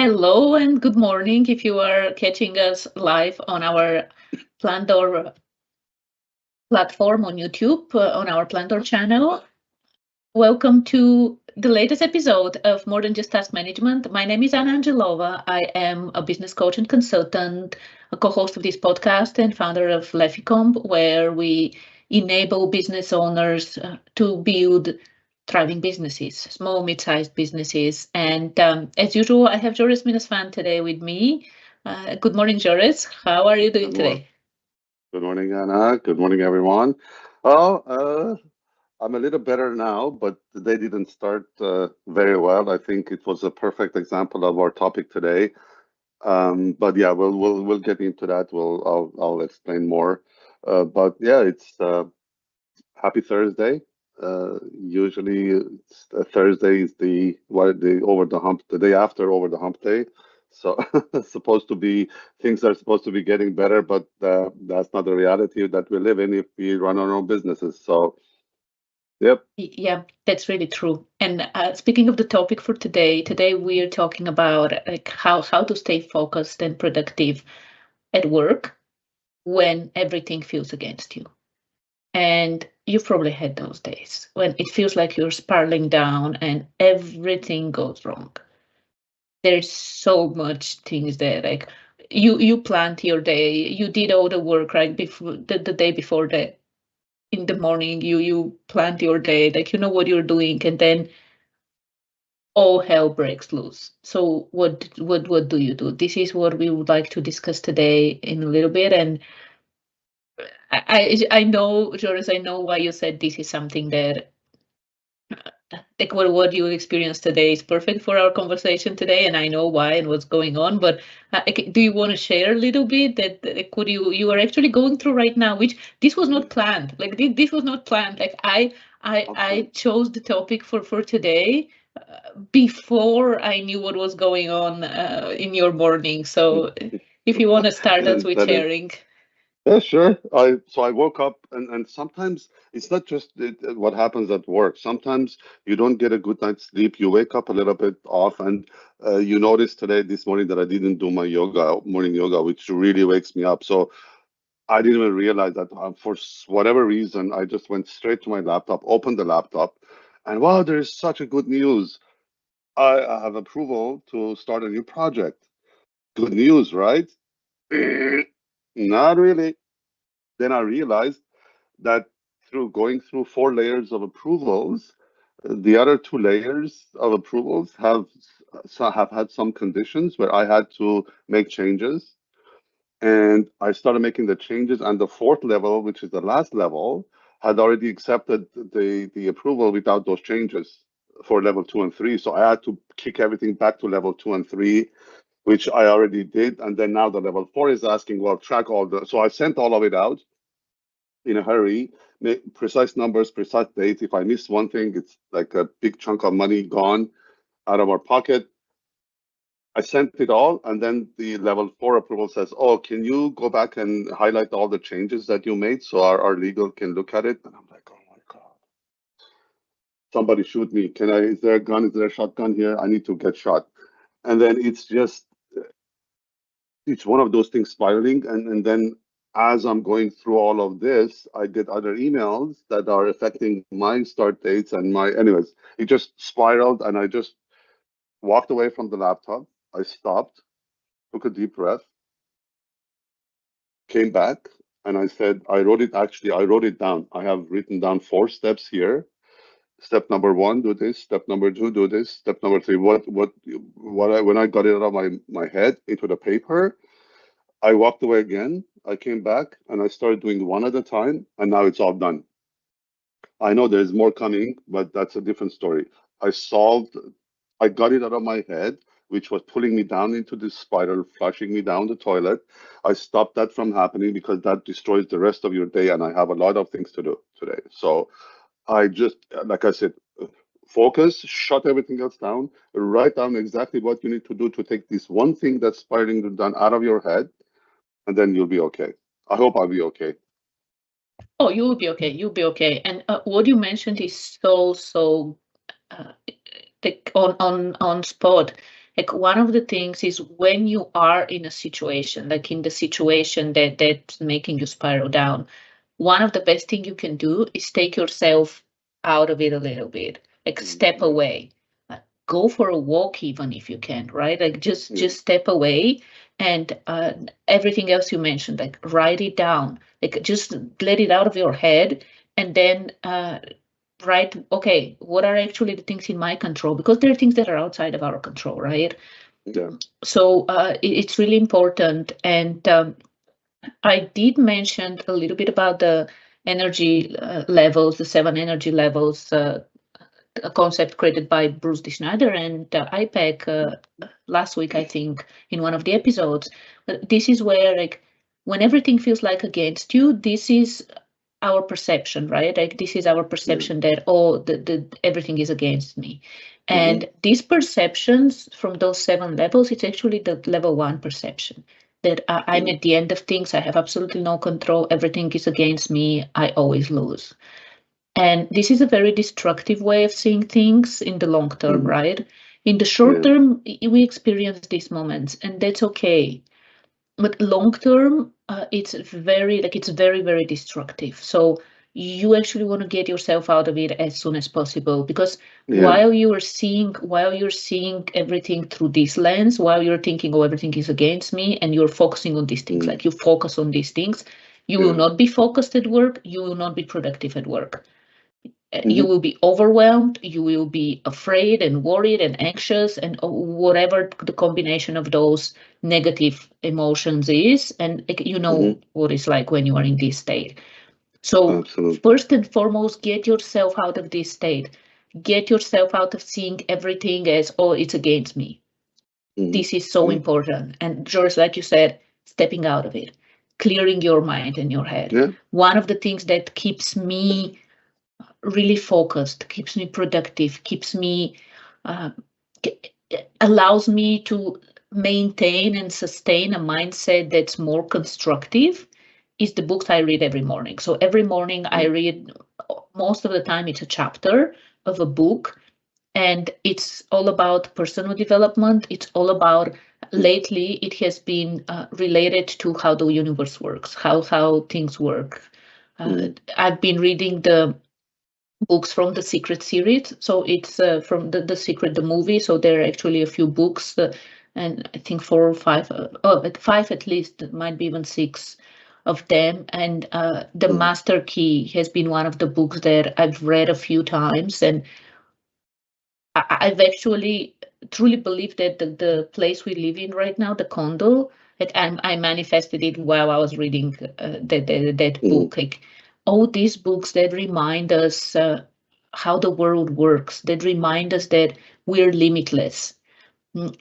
Hello and good morning if you are catching us live on our Plantor platform on YouTube, on our Plantor channel. Welcome to the latest episode of More Than Just Task Management. My name is Anna Angelova. I am a business coach and consultant, a co-host of this podcast and founder of Leficomp, where we enable business owners to build thriving businesses, small, mid-sized businesses. And as usual, I have Joris Minasvan today with me. Good morning, Joris. How are you doing Good morning. today? Good morning, Anna. Good morning, everyone. Well, I'm a little better now, but the day didn't start very well. I think it was a perfect example of our topic today. But yeah, we'll get into that. I'll explain more. But yeah, it's happy Thursday. Usually, Thursday is the over the hump, the day after over the hump day. So it's supposed to be things are supposed to be getting better, but that's not the reality that we live in if we run our own businesses. So yep. Yeah, that's really true. And speaking of the topic for today we're talking about like how to stay focused and productive at work when everything feels against you. And you've probably had those days when it feels like you're spiraling down and everything goes wrong. There's so much things there. Like you planned your day, you did all the work right before the day before the in the morning, you planned your day, like you know what you're doing, and then all hell breaks loose. So what do you do? This is what we would like to discuss today in a little bit. And I know, Joris, I know why you said this is something that like what you experienced today is perfect for our conversation today, and I know why and what's going on. But do you want to share a little bit that could you are actually going through right now, which this was not planned. Like this was not planned. Like I Okay. chose the topic for today before I knew what was going on in your morning. So if you want to start us with That is sharing. Yeah, sure. I woke up and sometimes it's not just what happens at work. Sometimes you don't get a good night's sleep. You wake up a little bit off, and you notice this morning that I didn't do my morning yoga, which really wakes me up. So I didn't even realize that for whatever reason, I just went straight to my laptop, opened the laptop, and wow, there is such a good news. I have approval to start a new project. Good news, right? Not really. Then I realized that through going through four layers of approvals, the other two layers of approvals have had some conditions where I had to make changes, and I started making the changes. And the fourth level, which is the last level, had already accepted the approval without those changes for level 2 and 3. So I had to kick everything back to level 2 and 3, which I already did. And then now the level 4 is asking, well, track all the. So I sent all of it out in a hurry, make precise numbers, precise dates. If I miss one thing, it's like a big chunk of money gone out of our pocket. I sent it all, and then the level 4 approval says, "Oh, can you go back and highlight all the changes that you made so our legal can look at it?" And I'm like, "Oh my God, somebody shoot me. Can I, is there a gun? Is there a shotgun here? I need to get shot." And then it's one of those things spiraling. And then as I'm going through all of this, I get other emails that are affecting my start dates and my, anyways, it just spiraled. And I just walked away from the laptop. I stopped, took a deep breath, came back, and I said, I wrote it down. I have written down 4 steps here. Step number 1, do this. Step number 2, do this. Step number 3, when I got it out of my head into the paper, I walked away again. I came back and I started doing one at a time, and now it's all done. I know there's more coming, but that's a different story. I solved, I got it out of my head, which was pulling me down into this spiral, flushing me down the toilet. I stopped that from happening because that destroys the rest of your day, and I have a lot of things to do today. So I just, like I said, focus, shut everything else down, write down exactly what you need to do to take this one thing that's spiraling down out of your head, and then you'll be okay. I hope I'll be okay. Oh, you will be okay. You'll be okay. And what you mentioned is so uh, like on spot. Like one of the things is when you are in a situation, like in the situation that's making you spiral down, one of the best thing you can do is take yourself out of it a little bit, like step away. Go for a walk even if you can, right? Like just step away, and everything else you mentioned, like write it down, like just let it out of your head, and then write, okay, what are actually the things in my control? Because there are things that are outside of our control, right? Yeah. So it's really important. And I did mention a little bit about the energy levels, the 7 energy levels, a concept created by Bruce D. Schneider and IPEC last week, I think, in one of the episodes. But this is where, like, when everything feels like against you, this is our perception, right? Like this is our perception that, oh, the everything is against me. And these perceptions from those 7 levels, it's actually the level 1 perception that I'm at the end of things. I have absolutely no control. Everything is against me. I always lose. And this is a very destructive way of seeing things in the long term, right? In the short term, we experience these moments, and that's okay. But long term, it's very, very destructive. So you actually want to get yourself out of it as soon as possible, because while you're seeing everything through this lens, while you're thinking, oh, everything is against me, and you're focusing on these things, like you focus on these things, you will not be focused at work, you will not be productive at work. You will be overwhelmed, you will be afraid and worried and anxious, and whatever the combination of those negative emotions is. And you know what it's like when you are in this state. So first and foremost, get yourself out of this state. Get yourself out of seeing everything as, oh, it's against me. This is so important. And George, like you said, stepping out of it, clearing your mind and your head. One of the things that keeps me really focused, keeps me productive, keeps me, allows me to maintain and sustain a mindset that's more constructive, is the books I read every morning. So every morning I read, most of the time it's a chapter of a book, and it's all about personal development. It's all about, lately it has been related to how the universe works, how things work. I've been reading the books from the Secret series. So it's from the Secret, the movie. So there are actually a few books, and I think 4 or 5, 5 at least, might be even 6 of them. And The Master Key has been one of the books that I've read a few times. And I've actually truly believed that the place we live in right now, the condo, that I manifested it while I was reading that book. Like all these books that remind us how the world works, that remind us that we're limitless.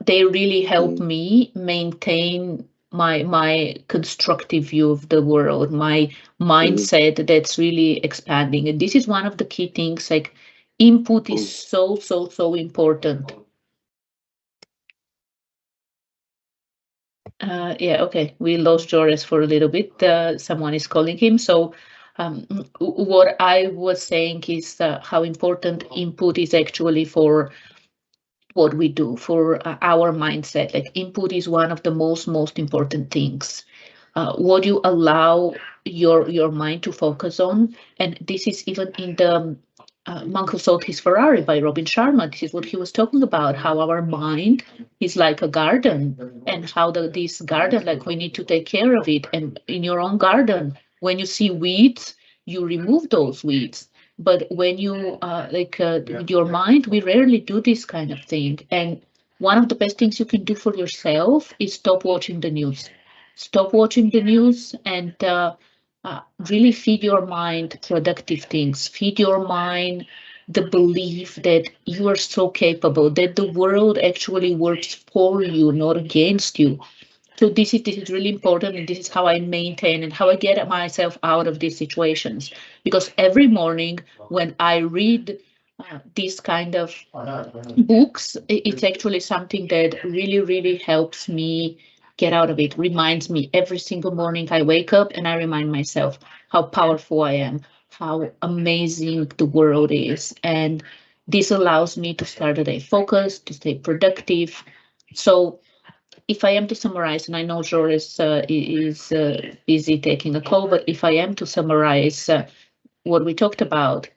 They really help me maintain my constructive view of the world, my mindset that's really expanding. And this is one of the key things, like input is so important. Yeah, okay, we lost Joris for a little bit. Someone is calling him. So what I was saying is how important input is actually for what we do, for our mindset. Like input is one of the most important things. What you allow your mind to focus on, and this is even in the Monk Who Sold His Ferrari by Robin Sharma. This is what he was talking about, how our mind is like a garden, and how this garden, like we need to take care of it. And in your own garden, when you see weeds, you remove those weeds. But when you your mind, we rarely do this kind of thing. And one of the best things you can do for yourself is stop watching the news. Stop watching the news and really feed your mind productive things. Feed your mind the belief that you are so capable, that the world actually works for you, not against you. So this is really important, and this is how I maintain and how I get myself out of these situations. Because every morning when I read these kind of books, it's actually something that really helps me get out of it. Reminds me every single morning I wake up and I remind myself how powerful I am, how amazing the world is. And this allows me to start the day focused, to stay productive, So if I am to summarize, and I know Joris is busy taking a call, but if I am to summarize what we talked about,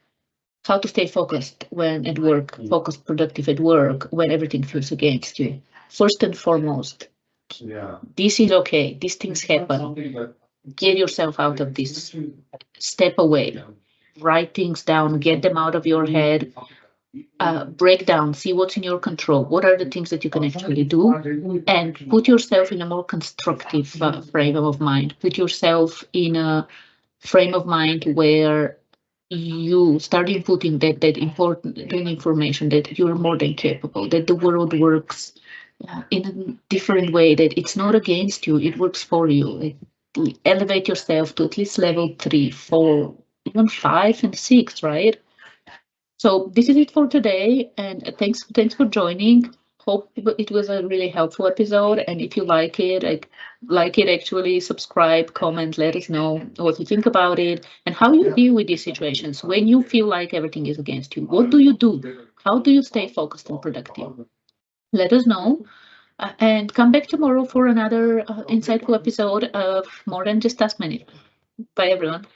how to stay focused when at work, focused, productive at work, when everything feels against you. First and foremost, this is okay. These things happen. Get yourself out of this. Step away. Write things down. Get them out of your head. Break down. See what's in your control. What are the things that you can actually do? And put yourself in a more constructive frame of mind. Put yourself in a frame of mind where you start inputting that important information, that you're more than capable, that the world works in a different way, that it's not against you, it works for you. Elevate yourself to at least level 3, 4, even 5 and 6, right? So this is it for today, and thanks for joining. Hope it was a really helpful episode, and if you like it, actually subscribe, comment, let us know what you think about it and how you deal with these situations when you feel like everything is against you. What do you do? How do you stay focused and productive? Let us know. And come back tomorrow for another insightful episode of More Than Just Task Management. Bye, everyone.